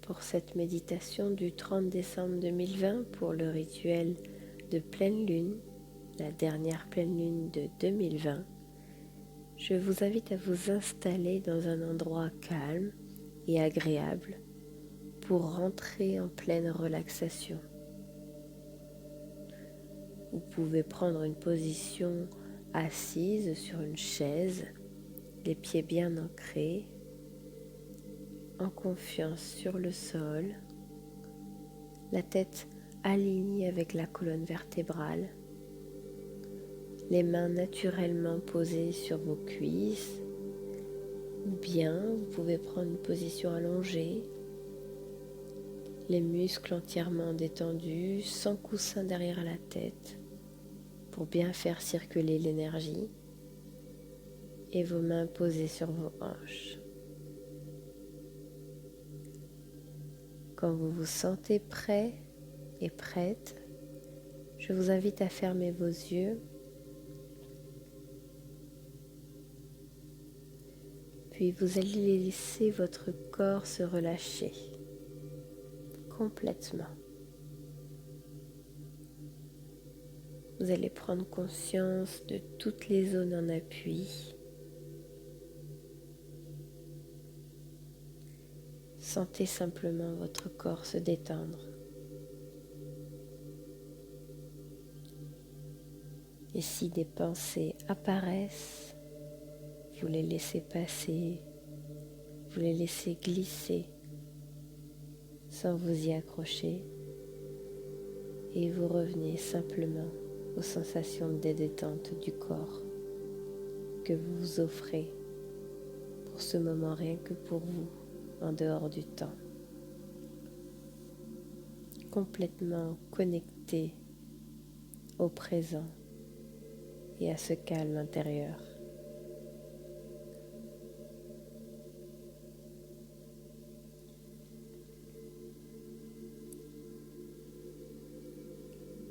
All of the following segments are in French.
pour cette méditation du 30 décembre 2020 pour le rituel de pleine lune, la dernière pleine lune de 2020. Je vous invite à vous installer dans un endroit calme et agréable pour rentrer en pleine relaxation. Vous pouvez prendre une position assise sur une chaise, les pieds bien ancrés, en confiance sur le sol, la tête alignée avec la colonne vertébrale, les mains naturellement posées sur vos cuisses, ou bien vous pouvez prendre une position allongée, les muscles entièrement détendus, sans coussin derrière la tête, pour bien faire circuler l'énergie, et vos mains posées sur vos hanches. Quand vous vous sentez prêt et prête, je vous invite à fermer vos yeux, puis vous allez laisser votre corps se relâcher complètement. Vous allez prendre conscience de toutes les zones en appui. Sentez simplement votre corps se détendre. Et si des pensées apparaissent, vous les laissez passer, vous les laissez glisser sans vous y accrocher et vous revenez simplement aux sensations de détente du corps que vous vous offrez pour ce moment rien que pour vous en dehors du temps. Complètement connecté au présent et à ce calme intérieur.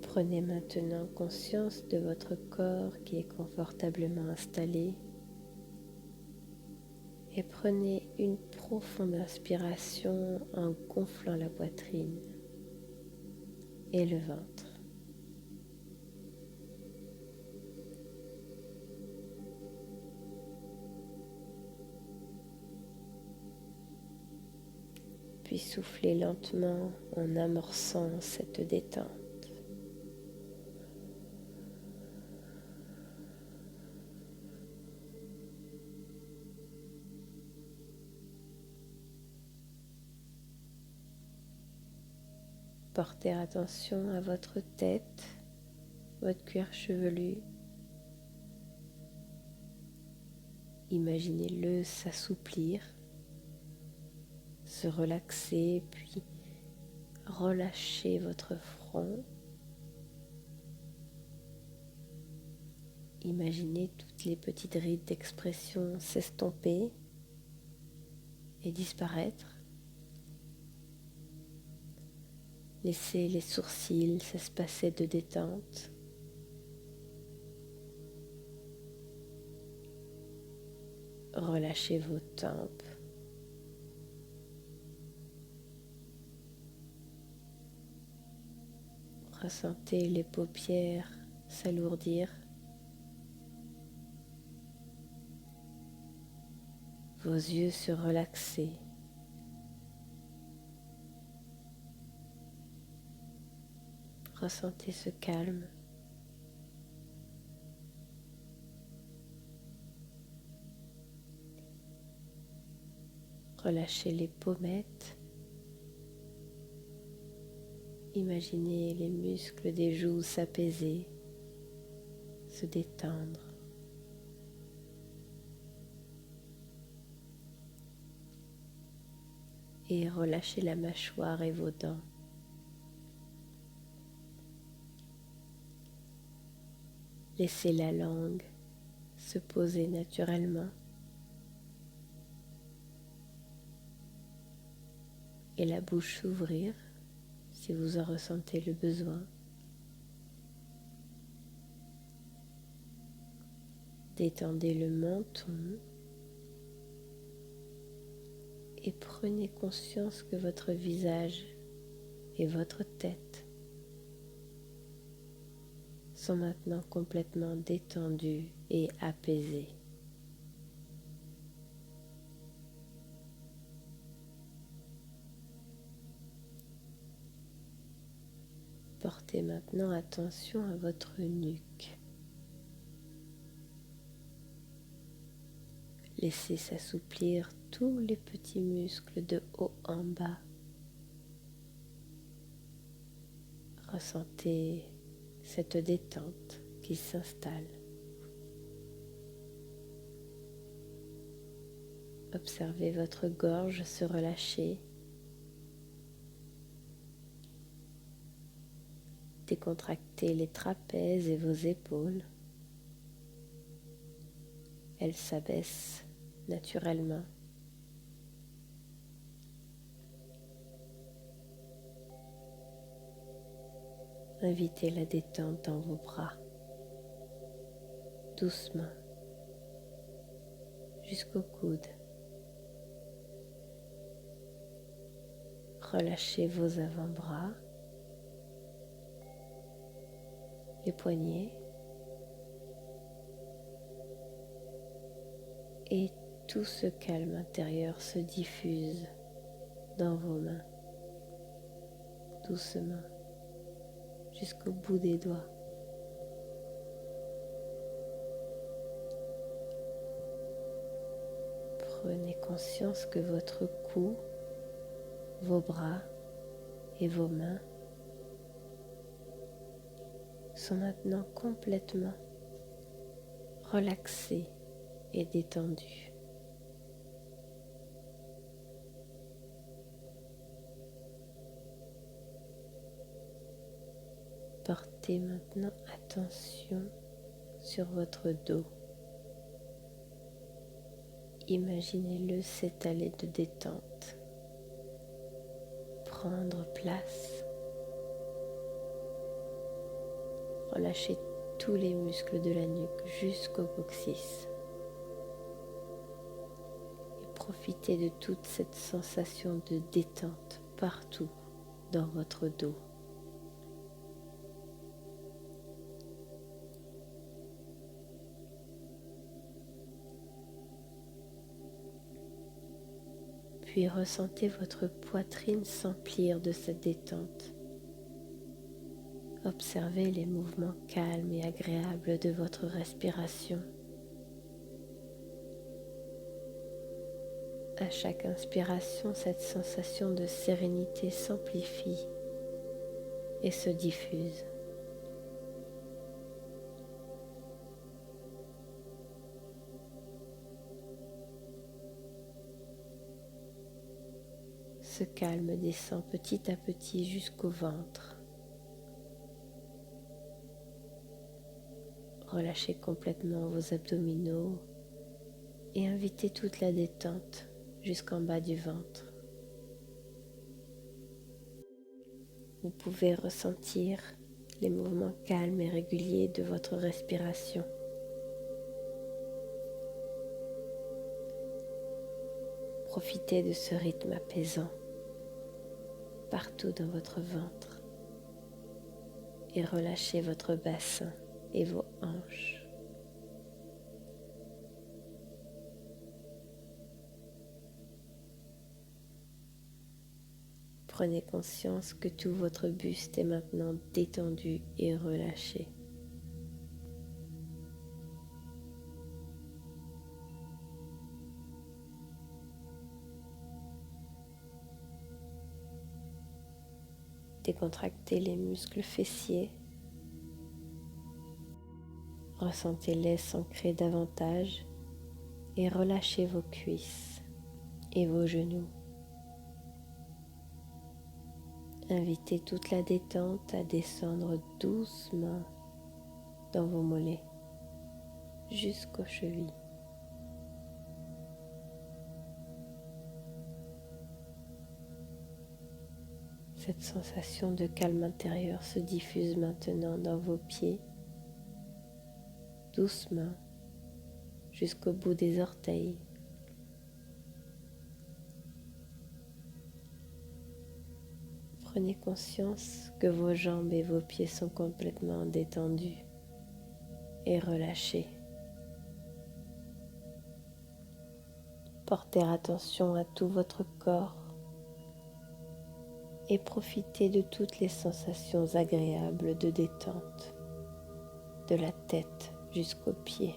Prenez maintenant conscience de votre corps qui est confortablement installé et prenez une profonde inspiration en gonflant la poitrine et le ventre. Puis soufflez lentement en amorçant cette détente. Portez attention à votre tête, votre cuir chevelu. Imaginez-le s'assouplir, se relaxer, puis relâchez votre front. Imaginez toutes les petites rides d'expression s'estomper et disparaître. Laissez les sourcils s'espacer de détente. Relâchez vos tempes. Ressentez les paupières s'alourdir. Vos yeux se relaxer. Ressentez ce calme. Relâchez les pommettes. Imaginez les muscles des joues s'apaiser, se détendre. Et relâchez la mâchoire et vos dents. Laissez la langue se poser naturellement et la bouche s'ouvrir si vous en ressentez le besoin. Détendez le menton et prenez conscience que votre visage et votre tête sont maintenant complètement détendus et apaisés. Portez maintenant attention à votre nuque. Laissez s'assouplir tous les petits muscles de haut en bas. Ressentez cette détente qui s'installe. Observez votre gorge se relâcher. Décontractez les trapèzes et vos épaules. Elles s'abaissent naturellement. Invitez la détente dans vos bras, doucement, jusqu'au coude. Relâchez vos avant-bras, les poignets et tout ce calme intérieur se diffuse dans vos mains, doucement, jusqu'au bout des doigts. Prenez conscience que votre cou, vos bras et vos mains sont maintenant complètement relaxés et détendus. Portez maintenant attention sur votre dos. Imaginez-le s'étaler de détente, prendre place. Relâchez tous les muscles de la nuque jusqu'au coccyx. Et profitez de toute cette sensation de détente partout dans votre dos. Puis ressentez votre poitrine s'emplir de cette détente. Observez les mouvements calmes et agréables de votre respiration. À chaque inspiration, cette sensation de sérénité s'amplifie et se diffuse. Ce calme descend petit à petit jusqu'au ventre. Relâchez complètement vos abdominaux et invitez toute la détente jusqu'en bas du ventre. Vous pouvez ressentir les mouvements calmes et réguliers de votre respiration. Profitez de ce rythme apaisant partout dans votre ventre et relâchez votre bassin et vos hanches. Prenez conscience que tout votre buste est maintenant détendu et relâché. Décontractez les muscles fessiers. Ressentez-les s'ancrer davantage et relâchez vos cuisses et vos genoux. Invitez toute la détente à descendre doucement dans vos mollets jusqu'aux chevilles. Cette sensation de calme intérieur se diffuse maintenant dans vos pieds, doucement, jusqu'au bout des orteils. Prenez conscience que vos jambes et vos pieds sont complètement détendus et relâchés. Portez attention à tout votre corps et profitez de toutes les sensations agréables de détente, de la tête jusqu'aux pieds.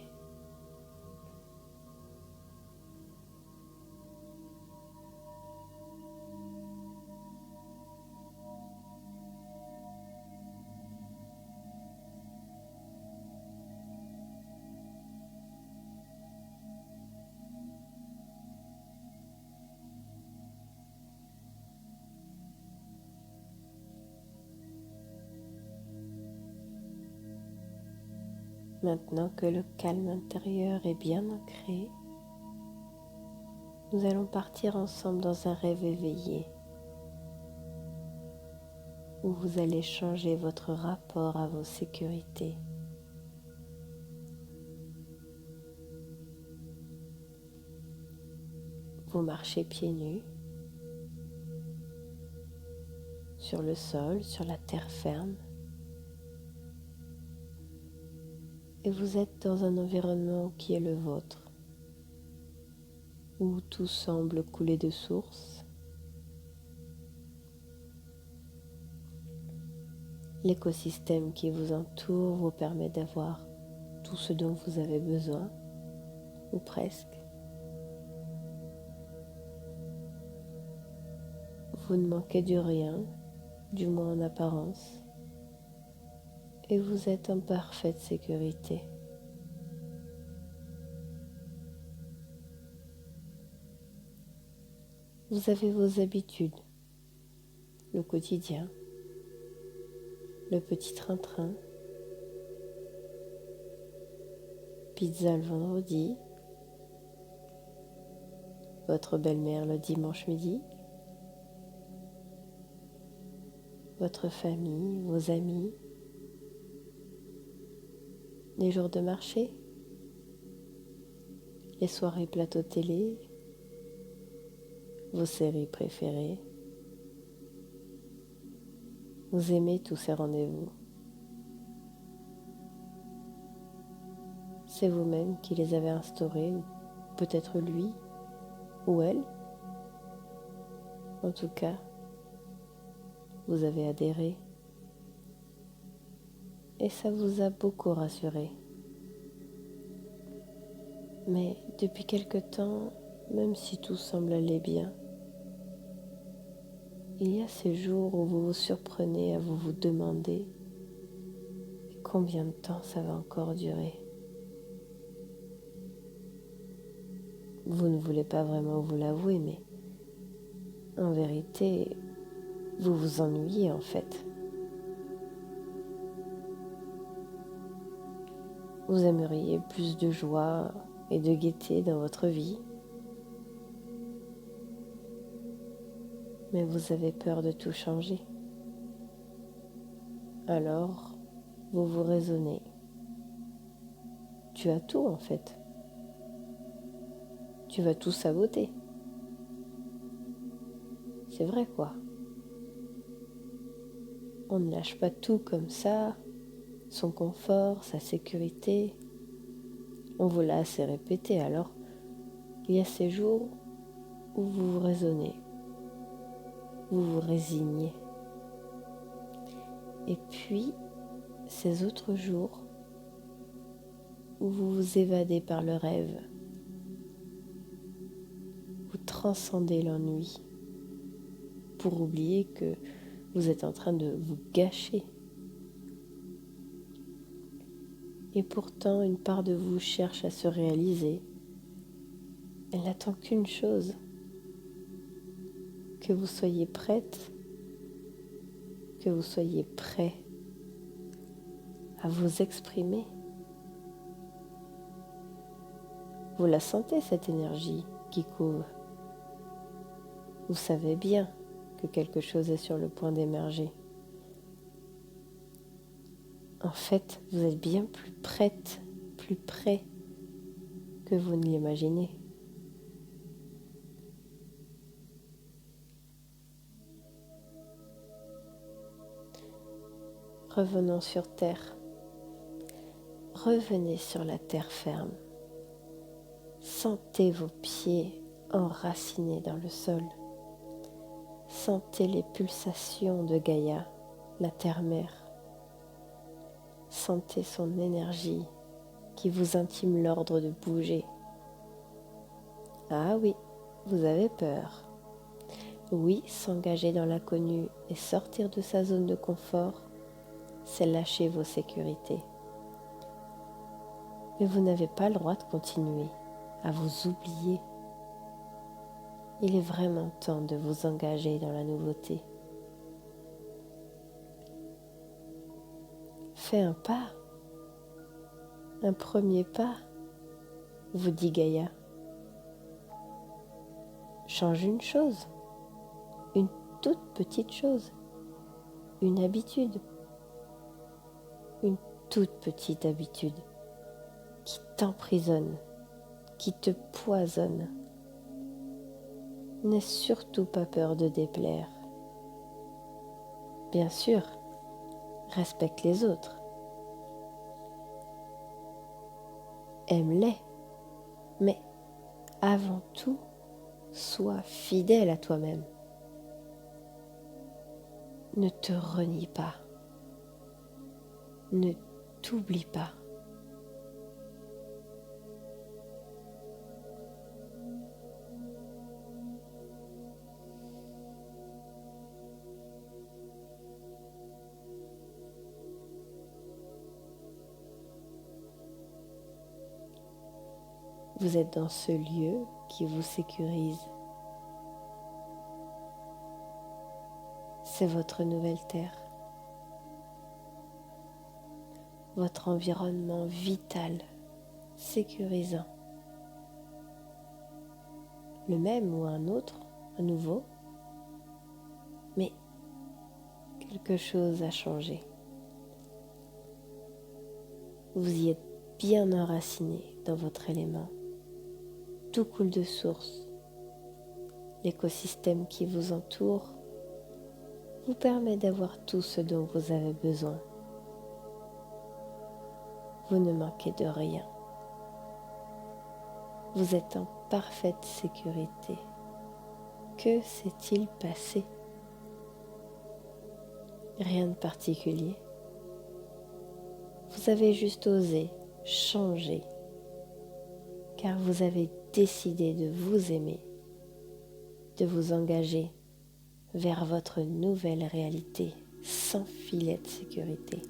Maintenant que le calme intérieur est bien ancré, nous allons partir ensemble dans un rêve éveillé où vous allez changer votre rapport à vos sécurités. Vous marchez pieds nus sur le sol, sur la terre ferme, et vous êtes dans un environnement qui est le vôtre, où tout semble couler de source. L'écosystème qui vous entoure vous permet d'avoir tout ce dont vous avez besoin, ou presque. Vous ne manquez de rien, du moins en apparence, et vous êtes en parfaite sécurité. Vous avez vos habitudes, le quotidien, le petit train-train, pizza le vendredi, votre belle-mère le dimanche midi, votre famille, vos amis, les jours de marché, les soirées plateau télé, vos séries préférées. Vous aimez tous ces rendez-vous. C'est vous-même qui les avez instaurés, ou peut-être lui ou elle. En tout cas, vous avez adhéré et ça vous a beaucoup rassuré. Mais depuis quelque temps, même si tout semble aller bien, il y a ces jours où vous vous surprenez à vous demander combien de temps ça va encore durer. Vous ne voulez pas vraiment vous l'avouer, mais en vérité, vous vous ennuyez en fait. Vous aimeriez plus de joie et de gaieté dans votre vie, mais vous avez peur de tout changer. Alors, vous vous raisonnez. Tu as tout en fait. Tu vas tout saboter. C'est vrai quoi. On ne lâche pas tout comme ça, son confort, sa sécurité. On vous l'a assez répété, alors il y a ces jours où vous vous raisonnez, vous vous résignez. Et puis, ces autres jours où vous vous évadez par le rêve, vous transcendez l'ennui pour oublier que vous êtes en train de vous gâcher. Et pourtant, une part de vous cherche à se réaliser. Elle n'attend qu'une chose, que vous soyez prête, que vous soyez prêt à vous exprimer. Vous la sentez, cette énergie qui couve. Vous savez bien que quelque chose est sur le point d'émerger. En fait, vous êtes bien plus prête, plus prêt que vous ne l'imaginez. Revenons sur terre. Revenez sur la terre ferme. Sentez vos pieds enracinés dans le sol. Sentez les pulsations de Gaïa, la terre-mère. Sentez son énergie qui vous intime l'ordre de bouger. Ah oui, vous avez peur. Oui, s'engager dans l'inconnu et sortir de sa zone de confort, c'est lâcher vos sécurités. Mais vous n'avez pas le droit de continuer à vous oublier. Il est vraiment temps de vous engager dans la nouveauté. Fais un pas, un premier pas, vous dit Gaïa. Change une chose, une toute petite chose, une habitude, une toute petite habitude qui t'emprisonne, qui te poisonne. N'aie surtout pas peur de déplaire. Bien sûr, respecte les autres. Aime-les, mais avant tout, sois fidèle à toi-même. Ne te renie pas. Ne t'oublie pas. Vous êtes dans ce lieu qui vous sécurise. C'est votre nouvelle terre, votre environnement vital, sécurisant. Le même ou un autre, un nouveau, mais quelque chose a changé. Vous y êtes bien enraciné dans votre élément. Tout coule de source. L'écosystème qui vous entoure vous permet d'avoir tout ce dont vous avez besoin. Vous ne manquez de rien. Vous êtes en parfaite sécurité. Que s'est-il passé? Rien de particulier. Vous avez juste osé changer, car vous avez décidé de vous aimer, de vous engager vers votre nouvelle réalité sans filet de sécurité.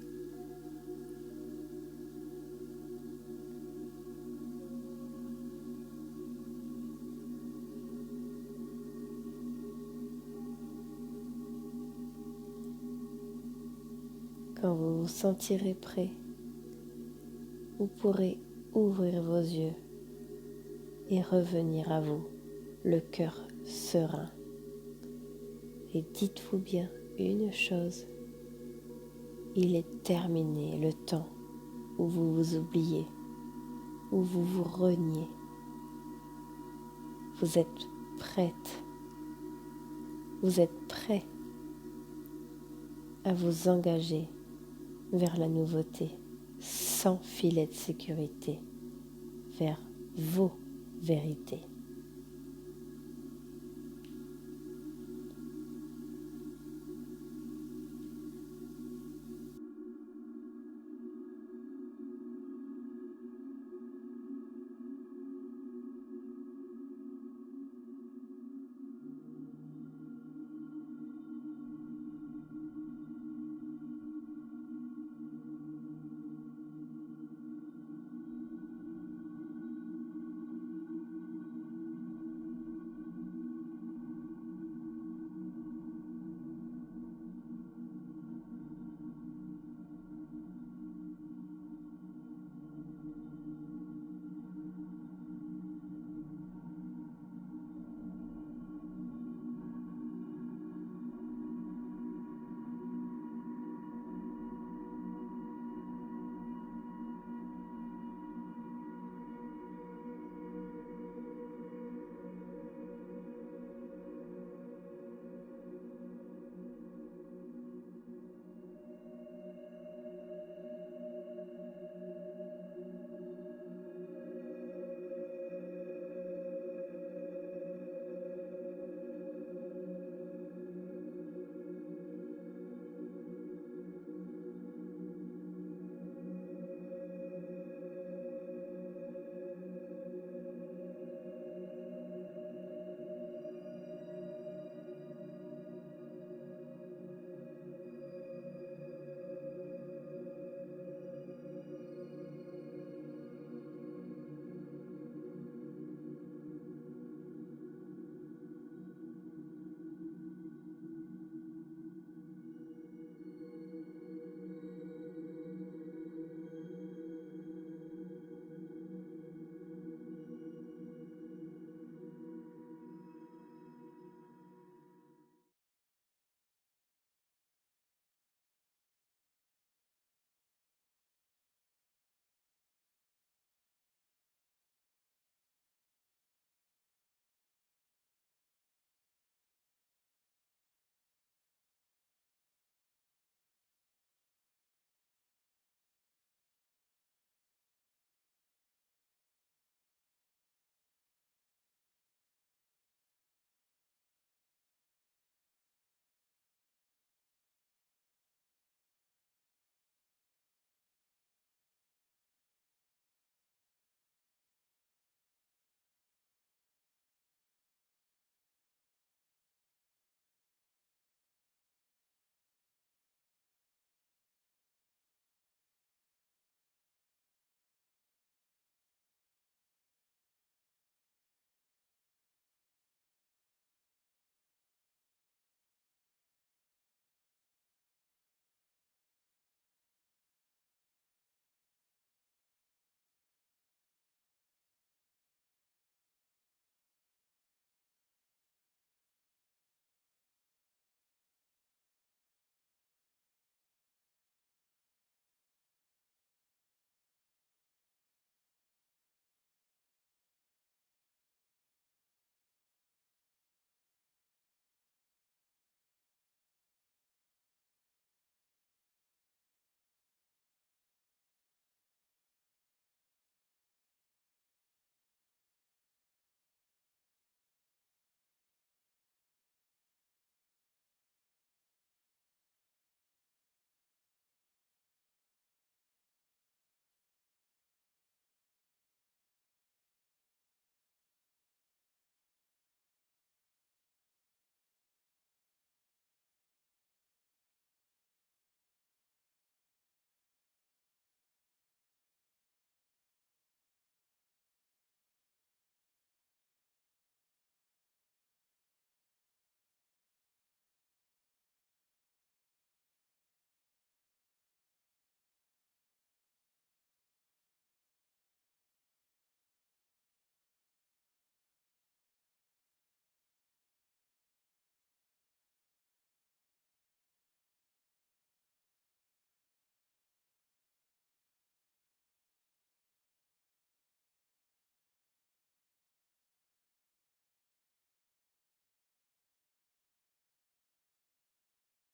Quand vous vous sentirez prêt, vous pourrez ouvrir vos yeux et revenir à vous, le cœur serein. Et dites-vous bien une chose, il est terminé le temps où vous vous oubliez, où vous vous reniez. Vous êtes prête, vous êtes prêt à vous engager vers la nouveauté sans filet de sécurité, vers vos vérités.